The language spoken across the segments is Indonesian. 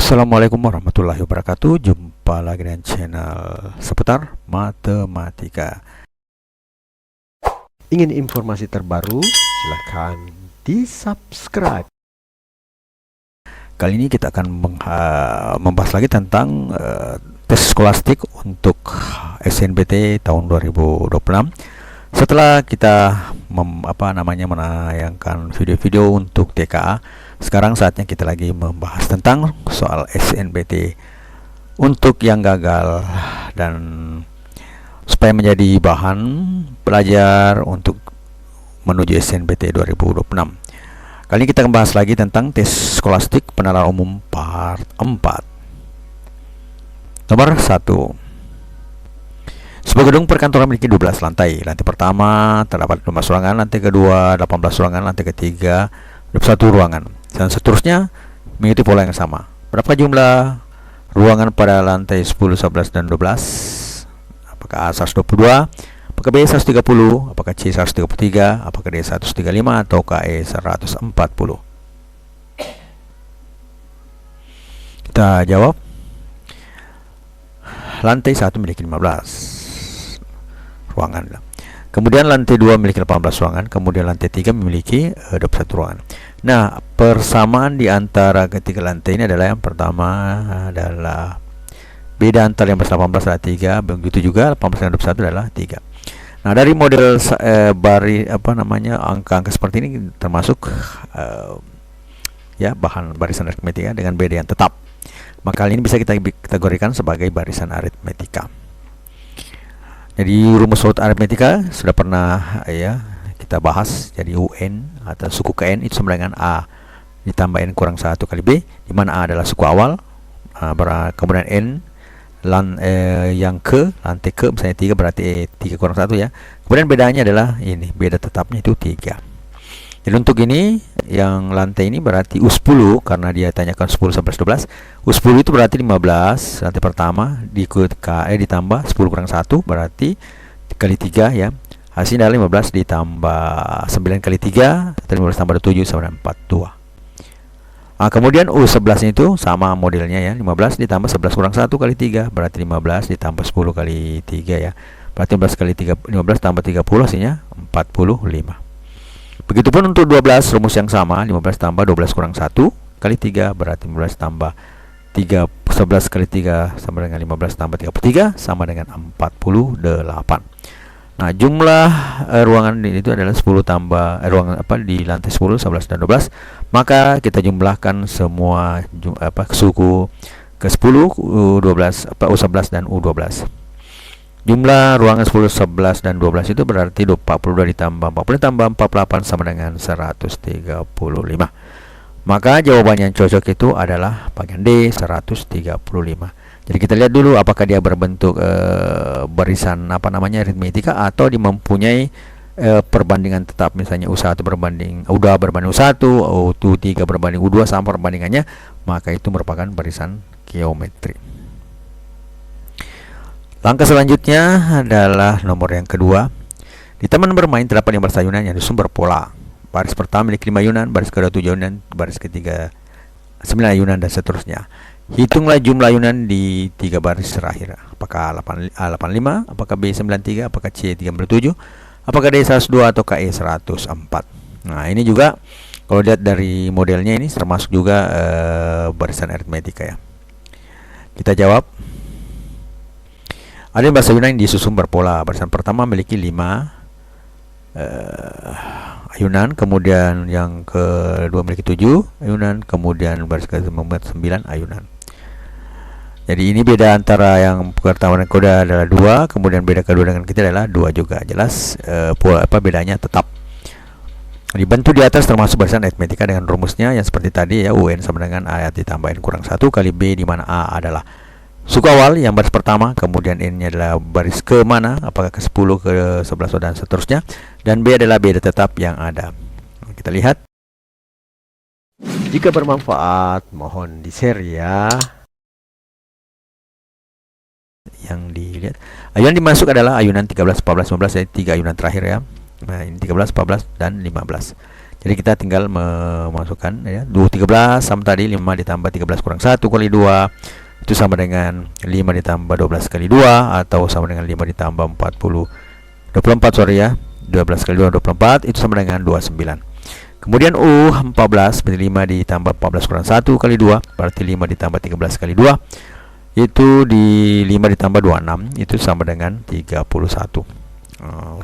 Assalamualaikum warahmatullahi wabarakatuh. Jumpa lagi dengan channel seputar matematika. Ingin informasi terbaru? Silahkan di subscribe. Kali ini kita akan membahas lagi tentang tes skolastik untuk SNBT tahun 2026. Setelah kita menayangkan video-video untuk TKA, sekarang saatnya kita lagi membahas tentang soal SNBT untuk yang gagal dan supaya menjadi bahan belajar untuk menuju SNBT 2026. Kali ini kita membahas lagi tentang tes skolastik penalaran umum part 4. Nomor 1. Sebuah gedung perkantoran memiliki 12 lantai. Lantai pertama terdapat 15 ruangan, lantai kedua 18 ruangan, lantai ketiga 21 ruangan, dan seterusnya mengikuti pola yang sama. Berapa jumlah ruangan pada lantai 10, 11, dan 12? Apakah A 122, apakah B 130, apakah C 133, apakah D 135, atau E 140? Kita jawab. Lantai 1 memiliki 15 ruangan. Kemudian lantai 2 memiliki 18 ruangan, kemudian lantai 3 memiliki 21 ruangan. Nah, persamaan di antara ketiga lantai ini adalah yang pertama adalah beda antara 15 dan 18 adalah 3, begitu juga 18 dan 21 adalah 3. Nah, dari model angka-angka seperti ini termasuk bahan barisan aritmetika dengan beda yang tetap. Maka hal ini bisa kita kategorikan sebagai barisan aritmetika. Jadi rumus urut aritmetika sudah pernah kita bahas. Jadi UN atau suku ke N itu sama dengan A ditambah N kurang 1 kali B, di mana A adalah suku awal, kemudian N yang ke lantai ke misalnya 3 berarti 3 kurang 1 ya. Kemudian bedanya adalah ini, beda tetapnya itu 3. Jadi untuk ini yang lantai ini berarti U10 karena dia tanyakan 10, 11, 12. U10 itu berarti 15 lantai pertama ditambah 10 kurang 1 berarti kali 3 ya. Hasilnya adalah 15 ditambah 9 kali 3 atau 15 tambah 7 sama dengan 42. Nah, kemudian U11 itu sama modelnya ya, 15 ditambah 11 kurang 1 kali 3 berarti 15 ditambah 10 kali 3 ya. Berarti 15 kali 3, 15 tambah 30 hasilnya 45. Begitupun untuk 12, rumus yang sama, 15 tambah 12 kurang 1 kali 3 berarti 15 tambah 11 kali 3 sama dengan 15 tambah 33 sama dengan 48. Nah, jumlah ruangan itu adalah 10 tambah ruangan di lantai 10, 11, dan 12. Maka kita jumlahkan semua suku ke 10, U12, U11 dan U12. Jumlah ruangan 10, 11, dan 12 itu berarti 42 ditambah 40 ditambah 48 sama dengan 135. Maka jawaban yang cocok itu adalah bagian D, 135. Jadi kita lihat dulu apakah dia berbentuk barisan aritmetika atau dia mempunyai perbandingan tetap, misalnya U1 berbanding U2 berbanding U1, U3 berbanding U2 sama perbandingannya, maka itu merupakan barisan geometri. Langkah selanjutnya adalah nomor yang kedua. Di taman bermain terdapat 15 ayunan yang disusun berpola. Baris pertama memiliki 5 ayunan, baris kedua 7 ayunan, baris ketiga 9 ayunan, dan seterusnya. Hitunglah jumlah ayunan di 3 baris terakhir. Apakah A85, apakah B93, apakah C37, apakah D102, atau E 104. Nah, ini juga kalau lihat dari modelnya ini termasuk juga barisan aritmetika ya. Kita jawab. Ada 15 ayunan yang disusun berpola. Barisan pertama memiliki 5 ayunan, kemudian yang kedua memiliki 7 ayunan, kemudian baris ketiga memiliki 9 ayunan. Jadi ini beda antara yang pertama dan kedua adalah 2, kemudian beda kedua dengan ketiga adalah 2 juga. Jelas bedanya tetap. Dibantu di atas termasuk barisan aritmetika dengan rumusnya yang seperti tadi ya, UN sama dengan A ditambah N kurang 1 kali B, di mana A adalah suku awal yang baris pertama, kemudian N-nya adalah baris ke mana, apakah ke 10, ke 11, dan seterusnya, dan B adalah beda tetap yang ada. Kita lihat. Jika bermanfaat, mohon di-share ya. Yang dilihat, ayunan dimasuk adalah ayunan 13, 14, 15, jadi 3 ayunan terakhir ya. Nah, ini 13, 14, dan 15. Jadi kita tinggal memasukkan ya 213 sama tadi 5 ditambah 13 kurang 1 kali 2 itu sama dengan 5 ditambah 12 kali 2 atau sama dengan 5 ditambah 24 sorry ya. 12 kali 2 24 itu sama dengan 29. Kemudian U 14 berarti 5 ditambah 14 kurang 1 kali 2 berarti 5 ditambah 13 kali 2 itu di 5 ditambah 26 itu sama dengan 31.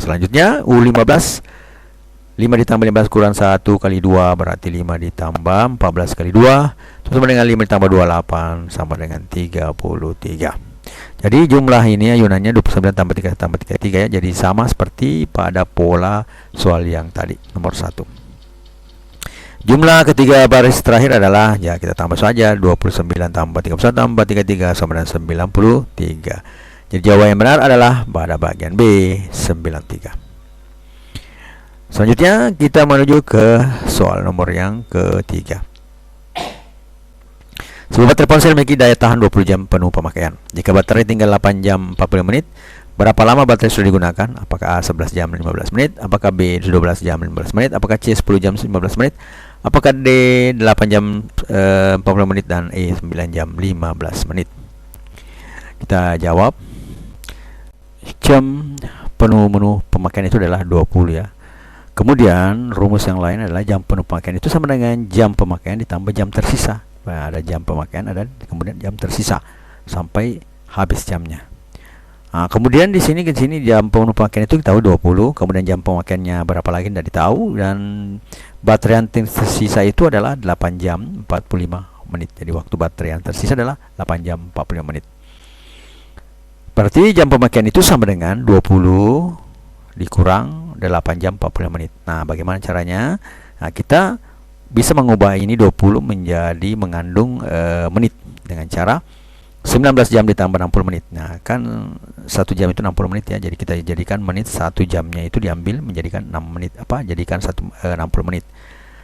Selanjutnya U 15 5 ditambah 15 kurang 1 kali 2 berarti 5 ditambah 14 kali 2 itu sama dengan 5 ditambah 28 sama dengan 33. Jadi jumlah ini ayunannya 29 tambah 3 tambah 33 ya. Jadi sama seperti pada pola soal yang tadi nomor 1. Jumlah ketiga baris terakhir adalah ya kita tambah saja 29 tambah 31 tambah 33 sama dengan 93. Jadi jawaban yang benar adalah pada bagian B 93. Selanjutnya kita menuju ke soal nomor yang ketiga. Sebuah baterai ponsel memiliki daya tahan 20 jam penuh pemakaian. Jika baterai tinggal 8 jam 40 menit, berapa lama baterai sudah digunakan? Apakah A 11 jam 15 menit? Apakah B 12 jam 15 menit? Apakah C 10 jam 15 menit? Apakah D 8 jam 40 menit dan E 9 jam 15 menit? Kita jawab. Jam penuh pemakaian itu adalah 20 ya. Kemudian rumus yang lain adalah jam penuh pemakaian itu sama dengan jam pemakaian ditambah jam tersisa. Nah, ada jam pemakaian, ada kemudian jam tersisa sampai habis jamnya. Nah, kemudian di sini jam penuh pemakaian itu kita tahu 20, kemudian jam pemakaiannya berapa lagi tidak ditahu, dan baterai yang tersisa itu adalah 8 jam 45 menit. Jadi waktu baterai yang tersisa adalah 8 jam 45 menit. Berarti jam pemakaian itu sama dengan 20 dikurang 8 jam 45 menit. Nah, bagaimana caranya? Nah, kita bisa mengubah ini 20 menjadi mengandung menit dengan cara 19 jam ditambah 60 menit. Nah, kan 1 jam itu 60 menit ya. Jadi kita jadikan menit 1 jamnya itu diambil menjadikan 6 menit jadikan 60 menit.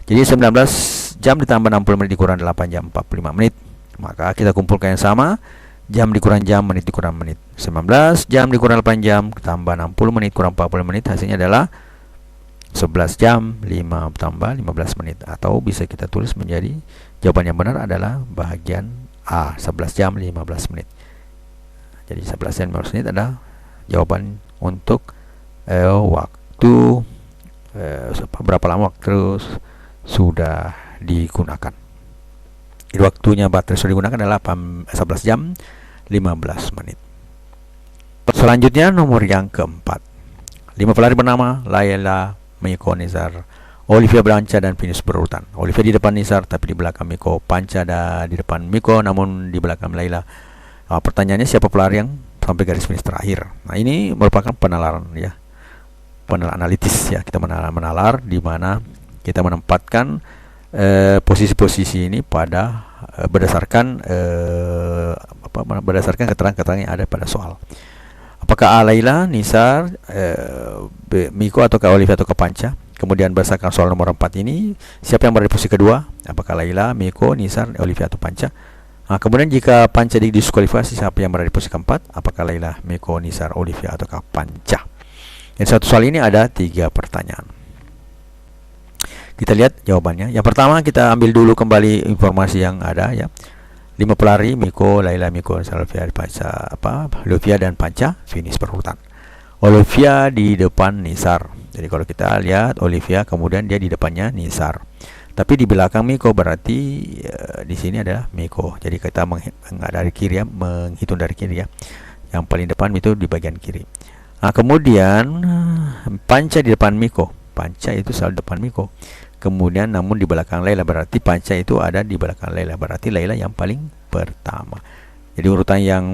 Jadi 19 jam ditambah 60 menit dikurang 8 jam 45 menit. Maka kita kumpulkan yang sama, jam dikurang jam, menit dikurang menit. 19 jam dikurang 8 jam tambah 60 menit kurang 40 menit hasilnya adalah 11 jam 5 tambah 15 menit. Atau bisa kita tulis menjadi jawaban yang benar adalah bagian A, 11 jam 15 menit. Jadi 11 jam 15 menit adalah jawaban untuk waktu berapa lama waktu sudah digunakan. Jadi waktunya baterai sudah digunakan adalah 11 jam 15 menit. Selanjutnya nomor yang keempat. 5 pelari bernama Laila, Miko, Nizar, Olivia, Panca, dan Venus berurutan. Olivia di depan Nizar, tapi di belakang Miko. Panca di depan Miko, namun di belakang Laila. Pertanyaannya, siapa pelari yang sampai garis finish terakhir? Nah, ini merupakan penalaran ya, penalaran analitis ya. Kita menalar di mana kita menempatkan posisi-posisi ini pada berdasarkan berdasarkan keterangan-keterangan yang ada pada soal. Apakah A Laila, Nizar, B Miko, ataukah Olivia, ataukah Panca? Kemudian berdasarkan soal nomor 4 ini, siapa yang berada di posisi kedua? Apakah Laila, Miko, Nizar, Olivia, atau Panca? Nah, kemudian jika Panca didiskualifikasi, siapa yang berada di posisi keempat? Apakah Laila, Miko, Nizar, Olivia, ataukah Panca? Jadi satu soal ini ada 3 pertanyaan. Kita lihat jawabannya. Yang pertama, kita ambil dulu kembali informasi yang ada ya. 5 pelari, Miko, Laila, Miko, Olivia, Panca, Olivia dan Panca finish berurutan. Olivia di depan Nizar. Jadi kalau kita lihat Olivia, kemudian dia di depannya Nizar. Tapi di belakang Miko, berarti di sini adalah Miko. Jadi kita dari kiri ya, menghitung dari kiri ya. Yang paling depan itu di bagian kiri. Nah, kemudian Panca di depan Miko. Panca itu selalu depan Miko. Kemudian namun di belakang Laila, berarti Panca itu ada di belakang Laila, berarti Laila yang paling pertama. Jadi urutan yang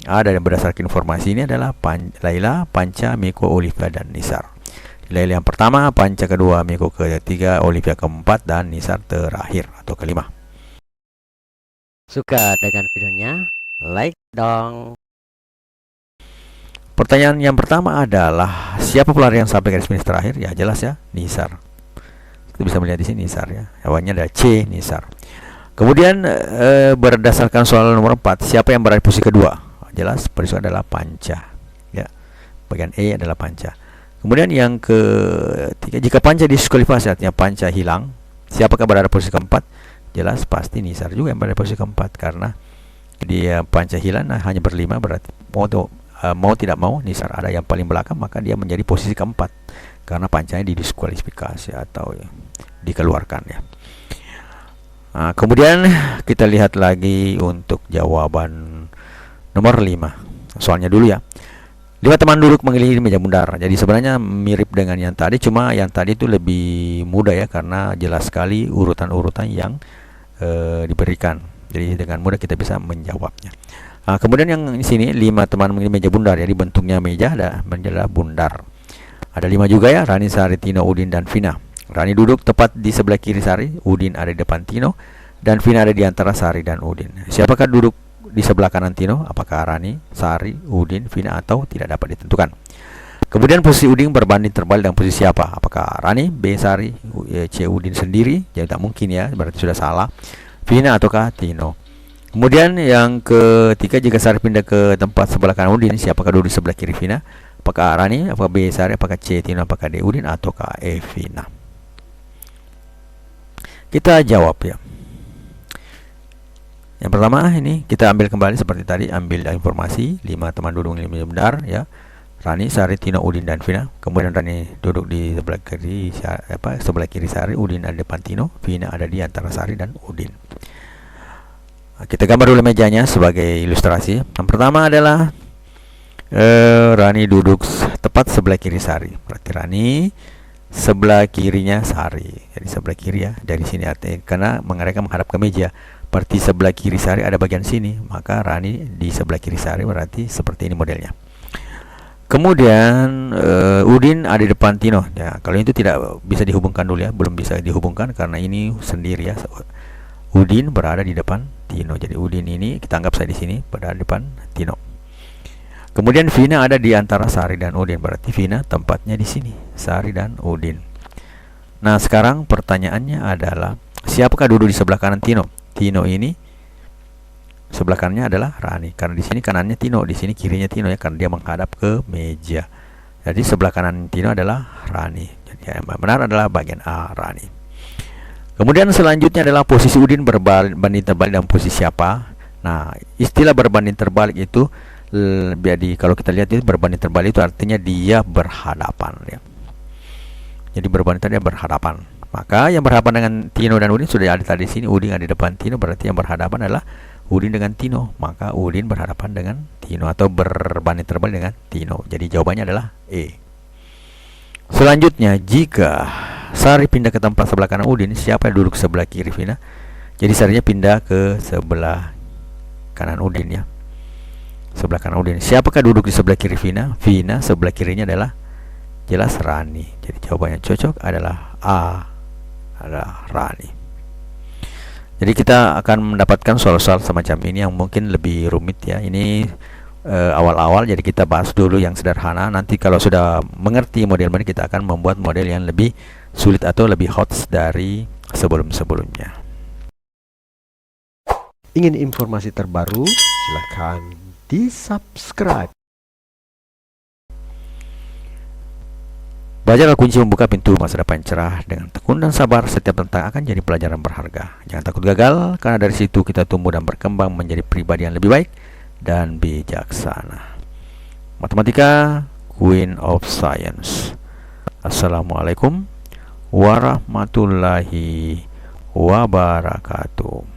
ada dan berdasarkan informasi ini adalah Laila, Panca, Miko, Olivia, dan Nizar. Laila yang pertama, Panca kedua, Miko ketiga, Olivia keempat, dan Nizar terakhir atau kelima. Suka dengan videonya? Like dong. Pertanyaan yang pertama adalah siapa pelari yang sampai garis finish terakhir? Ya jelas ya, Nizar. Kita bisa melihat di sini Nizar ya. Jawabannya ada C, Nizar. Kemudian berdasarkan soal nomor 4, siapa yang berada di posisi kedua? Jelas posisi adalah Panca. Ya. Bagian E adalah Panca. Kemudian yang ketiga, jika panca diskualifikasi artinya panca hilang, siapakah berada posisi keempat? Jelas pasti Nisar juga yang berada posisi keempat, karena dia panca hilang hanya berlima, berarti mau tidak mau Nisar ada yang paling belakang, maka dia menjadi posisi keempat karena pancanya didiskualifikasi atau dikeluarkan ya. Nah, kemudian kita lihat lagi untuk jawaban nomor 5. Soalnya dulu ya. 5 teman duduk mengelilingi meja bundar. Jadi sebenarnya mirip dengan yang tadi, cuma yang tadi itu lebih mudah ya, karena jelas sekali urutan-urutan yang diberikan. Jadi dengan mudah kita bisa menjawabnya. Nah, kemudian yang di sini 5 teman mengelilingi meja bundar. Jadi bentuknya meja adalah bundar. Ada 5 juga ya, Rani, Sari, Tino, Udin, dan Vina. Rani duduk tepat di sebelah kiri Sari, Udin ada di depan Tino, dan Vina ada di antara Sari dan Udin. Siapakah duduk di sebelah kanan Tino? Apakah Rani, Sari, Udin, Vina, atau tidak dapat ditentukan? Kemudian posisi Udin berbanding terbalik dengan posisi siapa? Apakah Rani, B Sari, C Udin sendiri? Jadi tak mungkin ya, berarti sudah salah. Vina ataukah Tino? Kemudian yang ketiga, jika Sari pindah ke tempat sebelah kanan Udin, siapakah duduk di sebelah kiri Vina? Apakah Rani, apakah B Sari, apakah C Tino, apakah D Udin, ataukah E Vina? Kita jawab ya. Yang pertama ini kita ambil kembali seperti tadi, ambil informasi 5 teman duduk di meja bundar ya. Rani, Sari, Tino, Udin, dan Vina. Kemudian Rani duduk di sebelah kiri sebelah kiri Sari, Udin ada di depan Tino, Vina ada di antara Sari dan Udin. Nah, kita gambar dulu mejanya sebagai ilustrasi. Yang pertama adalah Rani duduk tepat sebelah kiri Sari. Berarti Rani sebelah kirinya Sari. Jadi sebelah kiri ya, dari sini artinya karena mereka menghadap ke meja. Berarti sebelah kiri Sari ada bagian sini, maka Rani di sebelah kiri Sari, berarti seperti ini modelnya. Kemudian Udin ada di depan Tino. Ya, kalau itu tidak bisa dihubungkan dulu ya, belum bisa dihubungkan karena ini sendiri ya. Udin berada di depan Tino. Jadi Udin ini kita anggap saya di sini berada di depan Tino. Kemudian Vina ada di antara Sari dan Udin, berarti Vina tempatnya di sini, Sari dan Udin. Nah, sekarang pertanyaannya adalah siapakah duduk di sebelah kanan Tino? Tino ini sebelah kanannya adalah Rani, karena di sini kanannya Tino, di sini kirinya Tino ya, karena dia menghadap ke meja. Jadi sebelah kanan Tino adalah Rani. Jadi yang benar adalah bagian A, Rani. Kemudian selanjutnya adalah posisi Udin berbanding terbalik dengan posisi siapa? Nah, istilah berbanding terbalik itu jadi kalau kita lihat itu berbanding terbalik itu artinya dia berhadapan ya. Jadi berbanding terbalik berhadapan. Maka yang berhadapan dengan Tino dan Udin sudah ada tadi di sini. Udin ada di depan Tino, berarti yang berhadapan adalah Udin dengan Tino. Maka Udin berhadapan dengan Tino atau berbanding terbalik dengan Tino. Jadi jawabannya adalah E. Selanjutnya, jika Sari pindah ke tempat sebelah kanan Udin, siapa yang duduk sebelah kiri Vina? Jadi Sarinya pindah ke sebelah kanan Udin ya. Sebelah kanan Udin. Siapakah duduk di sebelah kiri Vina? Vina sebelah kirinya adalah jelas Rani. Jadi jawabannya cocok adalah A, adalah Rani. Jadi kita akan mendapatkan soal-soal semacam ini yang mungkin lebih rumit ya. Ini awal-awal, jadi kita bahas dulu yang sederhana. Nanti kalau sudah mengerti model ini, kita akan membuat model yang lebih sulit atau lebih hot dari sebelum-sebelumnya. Ingin informasi terbaru? Silakan di-subscribe. Belajarlah kunci membuka pintu masa depan cerah. Dengan tekun dan sabar, setiap tentang akan jadi pelajaran berharga. Jangan takut gagal, karena dari situ kita tumbuh dan berkembang menjadi pribadi yang lebih baik dan bijaksana. Matematika, Queen of Science. Assalamualaikum warahmatullahi wabarakatuh.